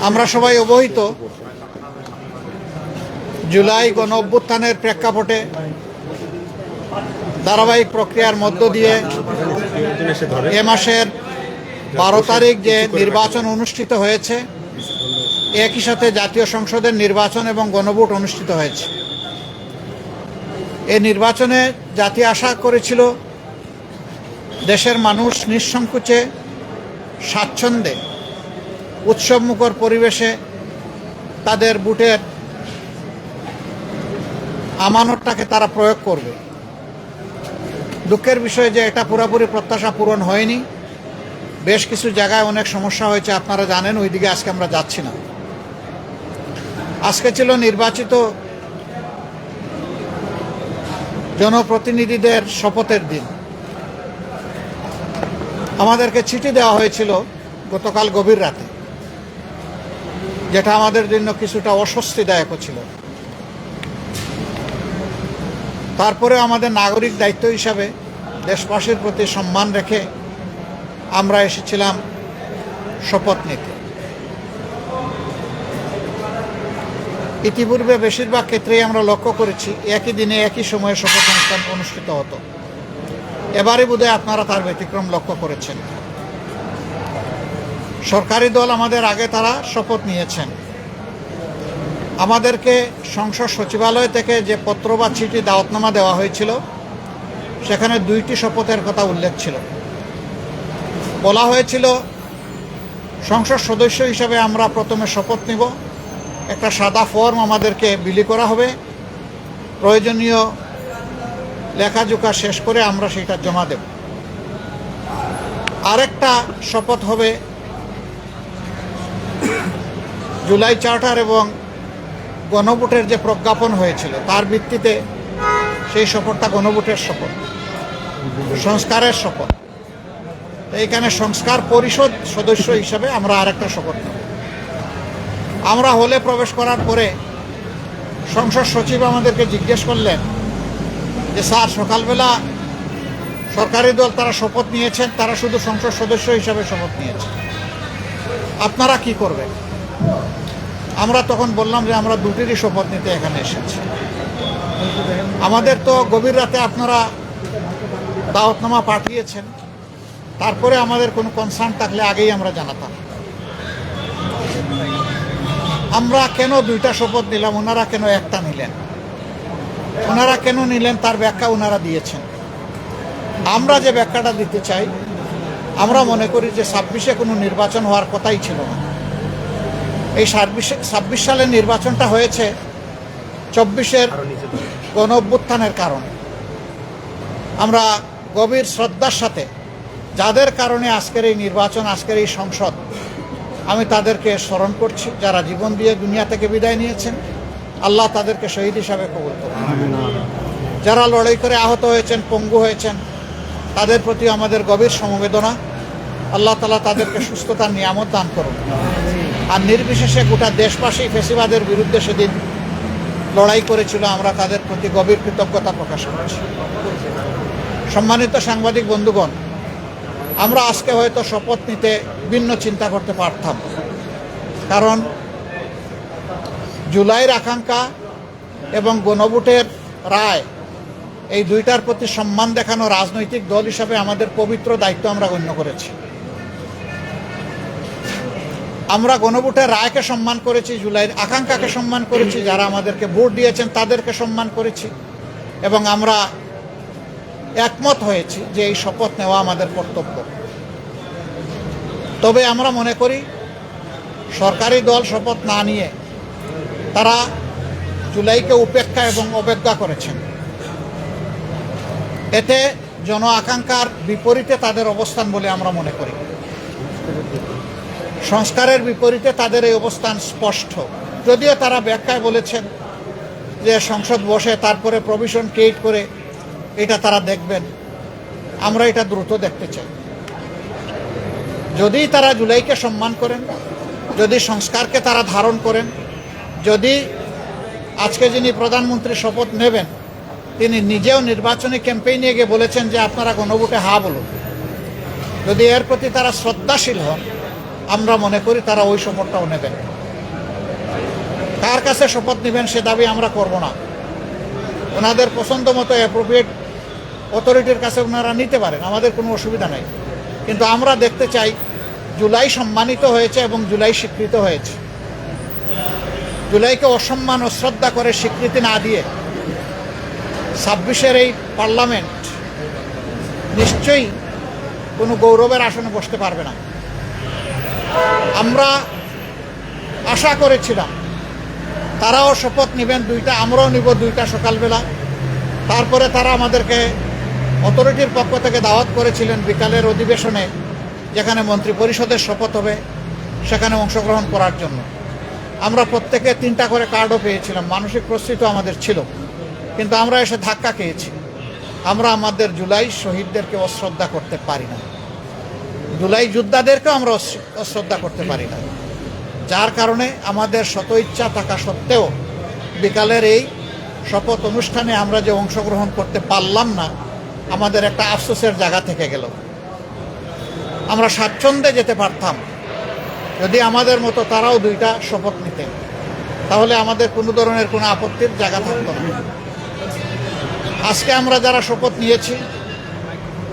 আমরা সবাই অবহিত, জুলাই গণ অভ্যুত্থানের প্রেক্ষাপটে ধারাবাহিক প্রক্রিয়ার মধ্য দিয়ে এ মাসের 12 তারিখ যে নির্বাচন অনুষ্ঠিত হয়েছে, একই সাথে জাতীয় সংসদের নির্বাচন এবং গণভোট অনুষ্ঠিত হয়েছে। এই নির্বাচনে জাতি আশা করেছিল দেশের মানুষ নিঃসংকোচে স্বাচ্ছন্দ্যে উৎসবমুখর পরিবেশে তাদের ভোটের আমানতটাকে তারা প্রয়োগ করবে। দুঃখের বিষয় যে এটা পুরোপুরি প্রত্যাশা পূরণ হয়নি। বেশ কিছু জায়গায় অনেক সমস্যা হয়েছে, আপনারা জানেন, ওইদিকে আজকে আমরা যাচ্ছি না। আজকে ছিল নির্বাচিত জনপ্রতিনিধিদের শপথের দিন। আমাদেরকে চিঠি দেওয়া হয়েছিল গতকাল গভীর রাতে, যেটা আমাদের জন্য কিছুটা অস্বস্তিদায়ক ছিল। তারপরে আমাদের নাগরিক দায়িত্ব হিসাবে দেশবাসীর প্রতি সম্মান রেখে আমরা এসেছিলাম শপথ নিতে। ইতিপূর্বে বেশিরভাগ ক্ষেত্রেই আমরা লক্ষ্য করেছি একই দিনে একই সময়ে শপথ অনুষ্ঠান অনুষ্ঠিত হতো। এবারে বোধহয় আপনারা তার ব্যতিক্রম লক্ষ্য করেছেন। সরকারি দল আমাদের আগে তারা শপথ নিয়েছেন। আমাদেরকে সংসদ সচিবালয় থেকে যে পত্র বা চিঠি দাওয়াতনামা দেওয়া হয়েছিল, সেখানে 2টি শপথের কথা উল্লেখ ছিল। বলা হয়েছিল সংসদ সদস্য হিসাবে আমরা প্রথমে শপথ নিব, একটা সাদা ফর্ম আমাদেরকে বিলি করা হবে, প্রয়োজনীয় লেখাজোখা শেষ করে আমরা সেটা জমা দেব। আরেকটা শপথ হবে জুলাই চার্টার এবং গণভোটের যে প্রজ্ঞাপন হয়েছিল তার ভিত্তিতে সেই শপথটা গণভোটের শপথ, সংস্কারের শপথ। এইখানে সংস্কার পরিষদ সদস্য হিসাবে আমরা আরেকটা শপথ নেব। আমরা হলে প্রবেশ করার পরে সংসদ সচিব আমাদেরকে জিজ্ঞেস করলেন যে স্যার, সকালবেলা সরকারি দল তারা শপথ নিয়েছেন, তারা শুধু সংসদ সদস্য হিসাবে শপথ নিয়েছেন, আপনারা কি করবেন? আমরা তখন বললাম যে আমরা 2টিরই শপথ নিতে এখানে এসেছি। আমাদের তো গভীর রাতে আপনারা দাওয়াতনামা পাঠিয়েছেন, তারপরে আমাদের কোনো কনসার্ন থাকলে আগেই আমরা জানাতাম। আমরা কেন 2টা শপথ নিলাম, ওনারা কেন একটা নিলেন? ওনারা কেন নিলেন তার ব্যাখ্যা ওনারা দিয়েছেন। আমরা যে ব্যাখ্যাটা দিতে চাই, আমরা মনে করি যে 26-এ কোনো নির্বাচন হওয়ার কথাই ছিল না। এই 26 সালের নির্বাচনটা হয়েছে 24-এর গণ অভ্যুত্থানের কারণে। আমরা গভীর শ্রদ্ধার সাথে যাদের কারণে আজকের এই নির্বাচন, আজকের এই সংসদ, আমি তাদেরকে স্মরণ করছি, যারা জীবন দিয়ে দুনিয়া থেকে বিদায় নিয়েছেন। আল্লাহ তাদেরকে শহীদ হিসাবে কবুল করুন। যারা লড়াই করে আহত হয়েছেন, পঙ্গু হয়েছেন, তাদের প্রতি আমাদের গভীর সমবেদনা। আল্লাহ তাআলা তাদেরকে সুস্থতার নিয়ামত দান করুন। আর নির্বিশেষে গোটা দেশবাসী ফ্যাসিবাদের বিরুদ্ধে সেদিন লড়াই করেছিল, আমরা তাদের প্রতি গভীর কৃতজ্ঞতা প্রকাশ করছি। সম্মানিত সাংবাদিক বন্ধুগণ, আমরা আজকে হয়তো শপথ নিতে ভিন্ন চিন্তা করতে পারতাম, কারণ জুলাইয়ের আকাঙ্ক্ষা এবং গণভোটের রায়, এই 2টার প্রতি সম্মান দেখানো রাজনৈতিক দল হিসাবে আমাদের পবিত্র দায়িত্ব আমরা গণ্য করেছি। আমরা গণভোটের রায়কে সম্মান করেছি, জুলাইয়ের আকাঙ্ক্ষাকে সম্মান করেছি, যারা আমাদেরকে ভোট দিয়েছেন তাদেরকে সম্মান করেছি, এবং আমরা একমত হয়েছি যে এই শপথ নেওয়া আমাদের কর্তব্য। তবে আমরা মনে করি সরকারি দল শপথ না নিয়ে তারা জুলাইকে উপেক্ষা এবং অবজ্ঞা করেছেন। এতে জন আকাঙ্ক্ষার বিপরীতে তাদের অবস্থান বলে আমরা মনে করি। সংস্কারের বিপরীতে তাদের এই অবস্থান স্পষ্ট। যদিও তারা ব্যাখ্যায় বলেছেন যে সংসদ বসে তারপরে প্রভিশন ক্রিয়েট করে এটা তারা দেখবেন, আমরা এটা দ্রুত দেখতে চাই। যদি তারা জুলাইকে সম্মান করেন, যদি সংস্কারকে তারা ধারণ করেন, যদি আজকে যিনি প্রধানমন্ত্রী শপথ নেবেন তিনি নিজেও নির্বাচনী ক্যাম্পেইনে গিয়ে বলেছেন যে আপনারা গণভোটে হা বলুন, যদি এর প্রতি তারা শ্রদ্ধাশীল হন, আমরা মনে করি তারা ওই শপথটাও নেবেন। কার কাছে শপথ নেবেন সে দাবি আমরা করব না। ওনাদের পছন্দ মতো অ্যাপ্রোপ্রিয়েট অথরিটির কাছে ওনারা নিতে পারেন, আমাদের কোনো অসুবিধা নেই। কিন্তু আমরা দেখতে চাই জুলাই সম্মানিত হয়েছে এবং জুলাই স্বীকৃত হয়েছে। জুলাইকে অসম্মান অশ্রদ্ধা করে স্বীকৃতি না দিয়ে 26-এর এই পার্লামেন্ট নিশ্চয়ই কোনো গৌরবের আসনে বসতে পারবে না। আমরা আশা করেছিলাম তারাও শপথ নেবেন দুইটা, আমরাও নিব দুইটা সকালবেলা। তারপরে তারা আমাদেরকে অথরিটির পক্ষ থেকে দাওয়াত করেছিলেন বিকালের অধিবেশনে, যেখানে মন্ত্রী পরিষদের শপথ হবে, সেখানে অংশগ্রহণ করার জন্য। আমরা প্রত্যেকে 3টা করে কার্ডও পেয়েছিলাম, মানসিক প্রস্তুতি আমাদের ছিল, কিন্তু আমরা এসে ধাক্কা খেয়েছি। আমরা আমাদের জুলাই শহীদদেরকে অশ্রদ্ধা করতে পারি না, জুলাই যোদ্ধাদেরকেও আমরা অশ্রদ্ধা করতে পারি না। যার কারণে আমাদের শত ইচ্ছা থাকা সত্ত্বেও বিকালের এই শপথ অনুষ্ঠানে আমরা যে অংশগ্রহণ করতে পারলাম না, আমাদের একটা আফসোসের জায়গা থেকে গেল। আমরা স্বাচ্ছন্দ্যে যেতে পারতাম যদি আমাদের মতো তারাও 2টা শপথ নিতেন, তাহলে আমাদের কোনো ধরনের কোনো আপত্তির জায়গা থাকতো না। আজকে আমরা যারা শপথ নিয়েছি,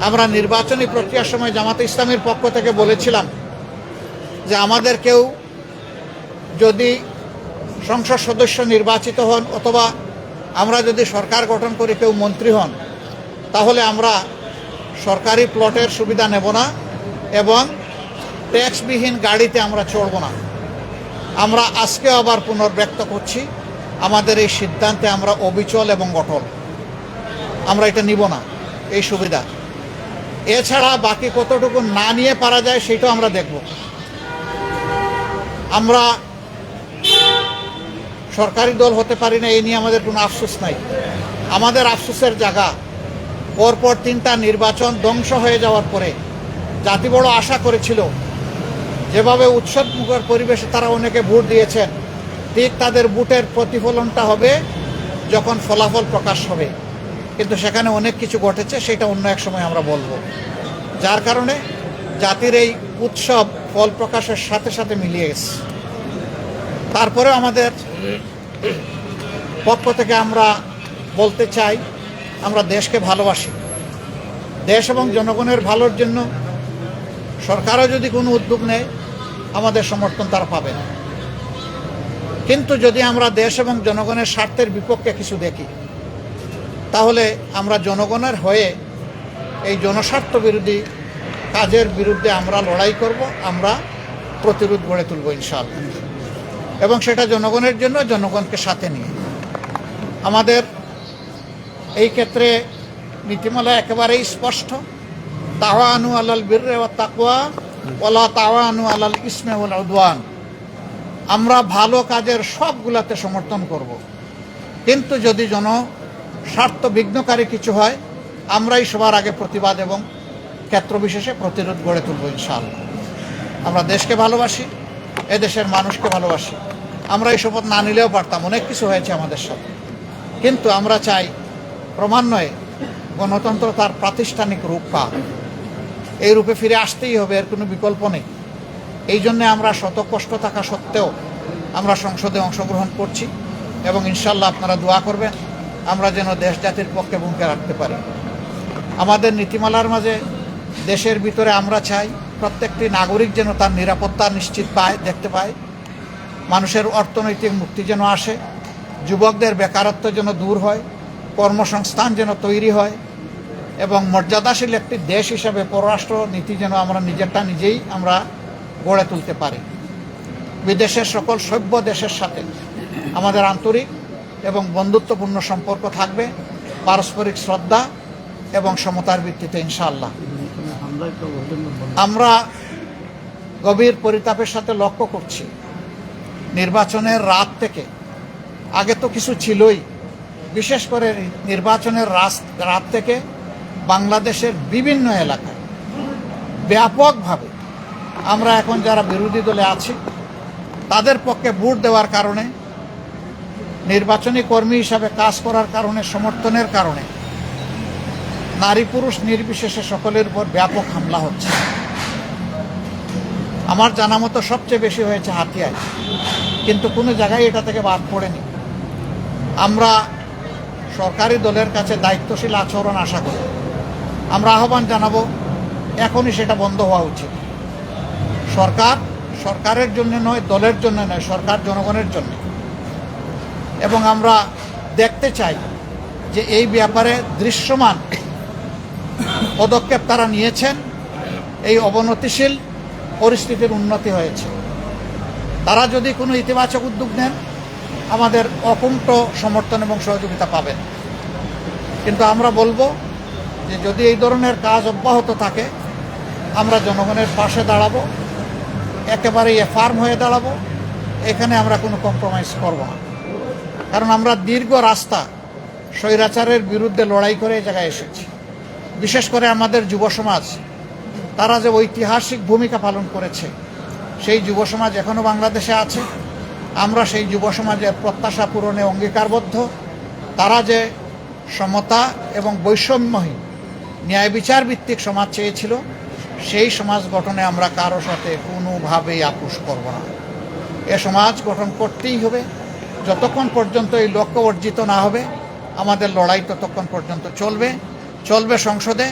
আমরা নির্বাচনী প্রক্রিয়ার সময় জামাতে ইসলামীর পক্ষ থেকে বলেছিলাম যে আমাদের কেউ যদি সংসদ সদস্য নির্বাচিত হন অথবা আমরা যদি সরকার গঠন করে কেউ মন্ত্রী হন, তাহলে আমরা সরকারি প্লটের সুবিধা নেব না এবং ট্যাক্সবিহীন গাড়িতে আমরা চড়ব না। আমরা আজকে আবার পুনর্ব্যক্ত করছি, আমাদের এই সিদ্ধান্তে আমরা অবিচল এবং অটল। আমরা এটা নিব না, এই সুবিধা। এছাড়া বাকি কতটুকু না নিয়ে পারা যায় সেটাও আমরা দেখব। আমরা সরকারি দল হতে পারি না, এই নিয়ে আমাদের কোনো আফসোস নাই। আমাদের আফসোসের জায়গা পরপর 3টা নির্বাচন ধ্বংস হয়ে যাওয়ার পরে জাতি বড় আশা করেছিল, যেভাবে উৎসবমুখর পরিবেশে তারা অনেকে ভোট দিয়েছেন, ঠিক তাদের ভোটের প্রতিফলনটা হবে যখন ফলাফল প্রকাশ হবে। কিন্তু সেখানে অনেক কিছু ঘটেছে, সেটা অন্য এক সময় আমরা বলবো। যার কারণে জাতির এই উৎসব ফল প্রকাশের সাথে সাথে মিলিয়ে গেছে। তারপরেও আমাদের পক্ষ থেকে আমরা বলতে চাই, আমরা দেশকে ভালোবাসি। দেশ এবং জনগণের ভালোর জন্য সরকারও যদি কোনো উদ্যোগ নেয়, আমাদের সমর্থন তারা পাবে না। কিন্তু যদি আমরা দেশ এবং জনগণের স্বার্থের বিপক্ষে কিছু দেখি, তাহলে আমরা জনগণের হয়ে এই জনস্বার্থ বিরোধী কাজের বিরুদ্ধে আমরা লড়াই করব, আমরা প্রতিরোধ গড়ে তুলব ইনশাআল্লাহ। এবং সেটা জনগণের জন্য, জনগণকে সাথে নিয়ে। আমাদের এই ক্ষেত্রে নীতিমালা একেবারেই স্পষ্ট, তাওয়ানু আলাল বিররি ওয়াত তাকওয়া ওয়ালা তাওয়ানু আলাল ইসমি ওয়াল উদওয়ান। আমরা ভালো কাজের সবগুলাতে সমর্থন করব, কিন্তু যদি জনস্বার্থ বিঘ্নকারী কিছু হয়, আমরাই সবার আগে প্রতিবাদ এবং ক্ষেত্রবিশেষে প্রতিরোধ গড়ে তুলব ইনশাআল্লাহ। আমরা দেশকে ভালোবাসি, এদেশের মানুষকে ভালোবাসি। আমরা এই শপথ না নিলেও পারতাম, অনেক কিছু হয়েছে আমাদের সাথে। কিন্তু আমরা চাই ক্রমান্বয়ে গণতন্ত্র তার প্রাতিষ্ঠানিক রূপ পাক, এই রূপে ফিরে আসতেই হবে, এর কোনো বিকল্প নেই। এই জন্যে আমরা শত কষ্ট থাকা সত্ত্বেও আমরা সংসদে অংশগ্রহণ করছি এবং ইনশাল্লাহ আপনারা দোয়া করবেন আমরা যেন দেশ জাতির পক্ষে ভূমিকা রাখতে পারি। আমাদের নীতিমালার মাঝে দেশের ভিতরে আমরা চাই প্রত্যেকটি নাগরিক যেন তার নিরাপত্তা নিশ্চিত পায়, দেখতে পায়। মানুষের অর্থনৈতিক মুক্তি যেন আসে, যুবকদের বেকারত্ব যেন দূর হয়, কর্মসংস্থান যেন তৈরি হয় এবং মর্যাদাশীল একটি দেশ হিসাবে পররাষ্ট্র নীতি যেন আমরা নিজেরটা নিজেই আমরা গড়ে তুলতে পারি। বিদেশের সকল সভ্য দেশের সাথে আমাদের আন্তরিক এবং বন্ধুত্বপূর্ণ সম্পর্ক থাকবে, পারস্পরিক শ্রদ্ধা এবং সমতার ভিত্তিতে ইনশাআল্লাহ। আমরা গভীর পরিতাপের সাথে লক্ষ্য করছি, নির্বাচনের রাত থেকে, আগে তো কিছু ছিলই, বিশেষ করে নির্বাচনের রাত থেকে বাংলাদেশের বিভিন্ন এলাকায় ব্যাপকভাবে আমরা এখন যারা বিরোধী দলে আছি তাদের পক্ষে ভোট দেওয়ার কারণে, নির্বাচনী কর্মী হিসাবে কাজ করার কারণে, সমর্থনের কারণে নারী পুরুষ নির্বিশেষে সকলের উপর ব্যাপক হামলা হচ্ছে। আমার জানা মতো সবচেয়ে বেশি হয়েছে হাতিয়ায়, কিন্তু কোনো জায়গায় এটা থেকে বাদ পড়েনি। আমরা সরকারি দলের কাছে দায়িত্বশীল আচরণ আশা করি। আমরা আহ্বান জানাবো এখনই সেটা বন্ধ হওয়া উচিত। সরকারের জন্য নয়, দলের জন্য নয়, সরকার জনগণের জন্য। এবং আমরা দেখতে চাই যে এই ব্যাপারে দৃশ্যমান পদক্ষেপ তারা নিয়েছেন, এই অবনতিশীল পরিস্থিতির উন্নতি হয়েছে। তারা যদি কোনো ইতিবাচক উদ্যোগ নেন, আমাদের অকুণ্ঠ সমর্থন এবং সহযোগিতা পাবেন। কিন্তু আমরা বলবো যে যদি এই ধরনের কাজ অব্যাহত থাকে, আমরা জনগণের পাশে দাঁড়াবো, একেবারেই ফার্ম হয়ে দাঁড়াবো। এখানে আমরা কোনো কম্প্রোমাইজ করব না, কারণ আমরা দীর্ঘ রাস্তা স্বৈরাচারের বিরুদ্ধে লড়াই করে এই জায়গায় এসেছি। বিশেষ করে আমাদের যুব সমাজ, তারা যে ঐতিহাসিক ভূমিকা পালন করেছে, সেই যুব সমাজ এখনও বাংলাদেশে আছে। আমরা সেই যুব সমাজের প্রত্যাশা পূরণে অঙ্গীকারবদ্ধ। তারা যে সমতা এবং বৈষম্যহীন ন্যায় বিচার ভিত্তিক সমাজ চেয়েছিল, সেই সমাজ গঠনে আমরা কারো সাথে কোনোভাবেই আপোষ করব না। এ সমাজ গঠন করতেই হবে। যতক্ষণ পর্যন্ত এই লক্ষ্য অর্জিত না হবে, আমাদের লড়াই ততক্ষণ পর্যন্ত চলবে সংসদে,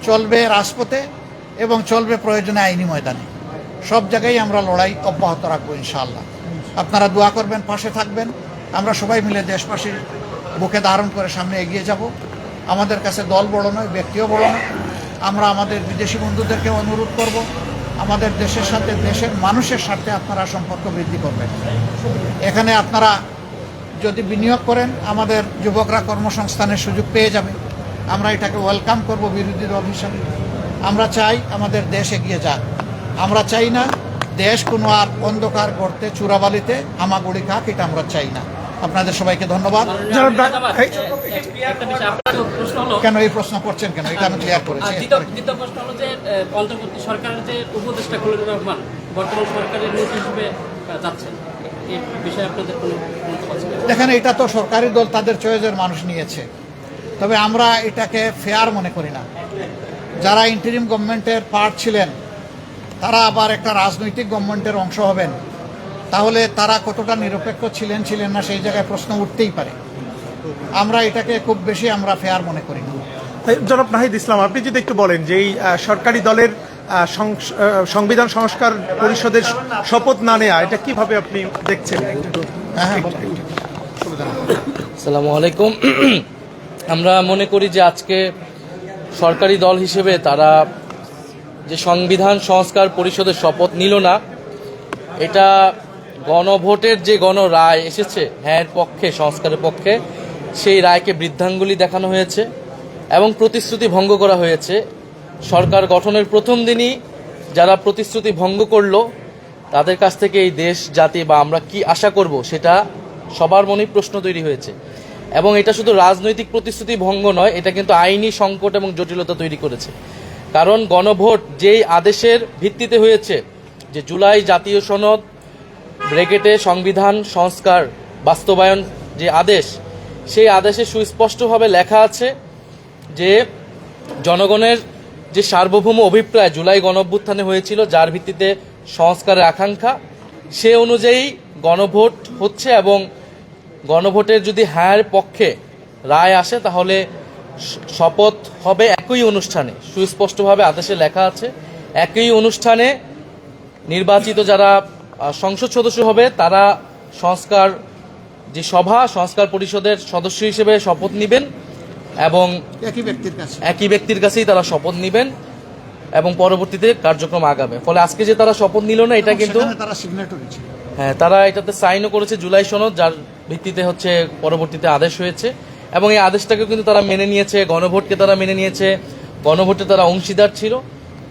চলবে রাজপথে এবং চলবে প্রয়োজনে আইনি ময়দানে। সব জায়গায় আমরা লড়াই অব্যাহত রাখবো ইনশাআল্লাহ। আপনারা দোয়া করবেন, পাশে থাকবেন। আমরা সবাই মিলে দেশবাসীর বুকে ধারণ করে সামনে এগিয়ে যাব। আমাদের কাছে দল বড় নয়, ব্যক্তিও বড় নয়। আমরা আমাদের বিদেশি বন্ধুদেরকে অনুরোধ করব, আমাদের দেশের সাথে, দেশের মানুষের সাথে আপনারা সম্পর্ক বৃদ্ধি করবেন। এখানে আপনারা যদি বিনিয়োগ করেন, আমাদের যুবকরা কর্মসংস্থানের সুযোগ পেয়ে যাবে। আমরা এটাকে ওয়েলকাম করব বিরোধী দল হিসাবে। আমরা চাই আমাদের দেশ এগিয়ে যাক। আমরা চাই না দেশ কোনো আর অন্ধকার গর্তে, চূড়াবালিতে হামাগুড়ি খাক, এটা আমরা চাই না। আপনাদের সবাইকে ধন্যবাদ। কেন এই প্রশ্ন করছেন কেন? এটা আমি ক্লিয়ার করেছি। দ্বিতীয় প্রশ্ন হলো যে অন্তর্বর্তী সরকারের যে উপদেষ্টা খলিলুর রহমান বর্তমান সরকারের নেত্রী হিসেবে যাচ্ছেন, এই বিষয়ে আপনাদের কোনো দেখেন, এটা তো সরকারি দল তাদের চয়েসের মানুষ নিয়েছে, তবে আমরা এটাকে ফেয়ার মনে করি না। যারা ইন্টারিম গভর্নমেন্টের পার্ট ছিলেন, তারা আবার একটা রাজনৈতিক গভর্নমেন্টের অংশ হবেন, তাহলে তারা কতটা নিরপেক্ষ ছিলেন না, সেই জায়গায় প্রশ্ন উঠতেই পারে। আমরা এটাকে খুব বেশি আমরা ফেয়ার মনে করি না। জনাব নাহিদ ইসলাম, আপনি যদি একটু বলেন যে এই সরকারি দলের সংবিধান সংস্কার পরিষদের শপথ না নেওয়া, এটা কিভাবে আপনি দেখছেন? আসসালামু আলাইকুম। আমরা মনে করি যে আজকে সরকারি দল হিসেবে তারা যে সংবিধান সংস্কার পরিষদের শপথ নিল না, এটা গণভোটের যে গণরায় এসেছে হ্যাঁ পক্ষে, সংস্কারের পক্ষে, সেই রায়কে বৃদ্ধাঙ্গুলি দেখানো হয়েছে এবং প্রতিশ্রুতি ভঙ্গ করা হয়েছে। সরকার গঠনের প্রথম দিনই যারা প্রতিশ্রুতি ভঙ্গ করলো, তাদের কাছ থেকে এই দেশ জাতি বা আমরা কি আশা করব, সেটা সবার মনেই প্রশ্ন তৈরি হয়েছে। এবং এটা শুধু রাজনৈতিক প্রতিশ্রুতি ভঙ্গ নয়, এটা কিন্তু আইনি সংকট এবং জটিলতা তৈরি করেছে। কারণ গণভোট যেই আদেশের ভিত্তিতে হয়েছে, যে জুলাই জাতীয় সনদ ব্র্যাকেটে সংবিধান সংস্কার বাস্তবায়ন যে আদেশ, সেই আদেশে সুস্পষ্টভাবে লেখা আছে যে জনগণের যে সার্বভৌম অভিপ্রায় জুলাই গণঅভ্যুত্থানে হয়েছিল, যার ভিত্তিতে সংস্কারের আকাঙ্ক্ষা, সে অনুযায়ী গণভোট হচ্ছে এবং গণভোটের যদি হ্যাঁ পক্ষে রায় আসে, তাহলে শপথ হবে একই অনুষ্ঠানে। সুস্পষ্টভাবে আদেশে লেখা আছে একই অনুষ্ঠানে নির্বাচিত যারা সংসদ সদস্য হবে, তারা সংস্কার যে সভা, সংস্কার পরিষদের সদস্য হিসেবে শপথ নেবেন এবং একই ব্যক্তির কাছেই তারা শপথ নেবেন এবং পরবর্তীতে কার্যক্রম আগাবে। ফলে আজকে যে তারা শপথ নিল না, এটা কিন্তু হ্যাঁ, তারা এটাতে সাইনও করেছে জুলাই সনদ, যার ভিত্তিতে হচ্ছে পরবর্তীতে আদেশ হয়েছে এবং এই আদেশটাকে কিন্তু তারা মেনে নিয়েছে। গণভোটকে তারা মেনে নিয়েছে, গণভোটে তারা অংশীদার ছিল।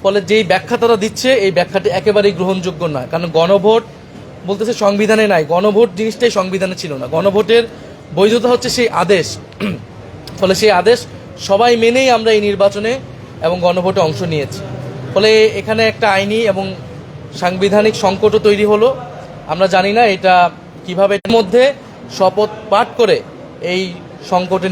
ফলে যেই ব্যাখ্যা তারা দিচ্ছে, এই ব্যাখ্যাটি একেবারেই গ্রহণযোগ্য নয়। কারণ গণভোট বলতেছে সংবিধানে নাই, গণভোট জিনিসটাই সংবিধানে ছিল না। গণভোটের বৈধতা হচ্ছে সেই আদেশ। ফলে সেই আদেশ সবাই মেনেই আমরা এই নির্বাচনে এবং গণভোটে অংশ নিয়েছি। ফলে এখানে একটা আইনি এবং সাংবিধানিক সংকটও তৈরি হলো। আমরা জানি না এটা কিভাবে মধ্যে শপথ পাঠ করে এই সংকটে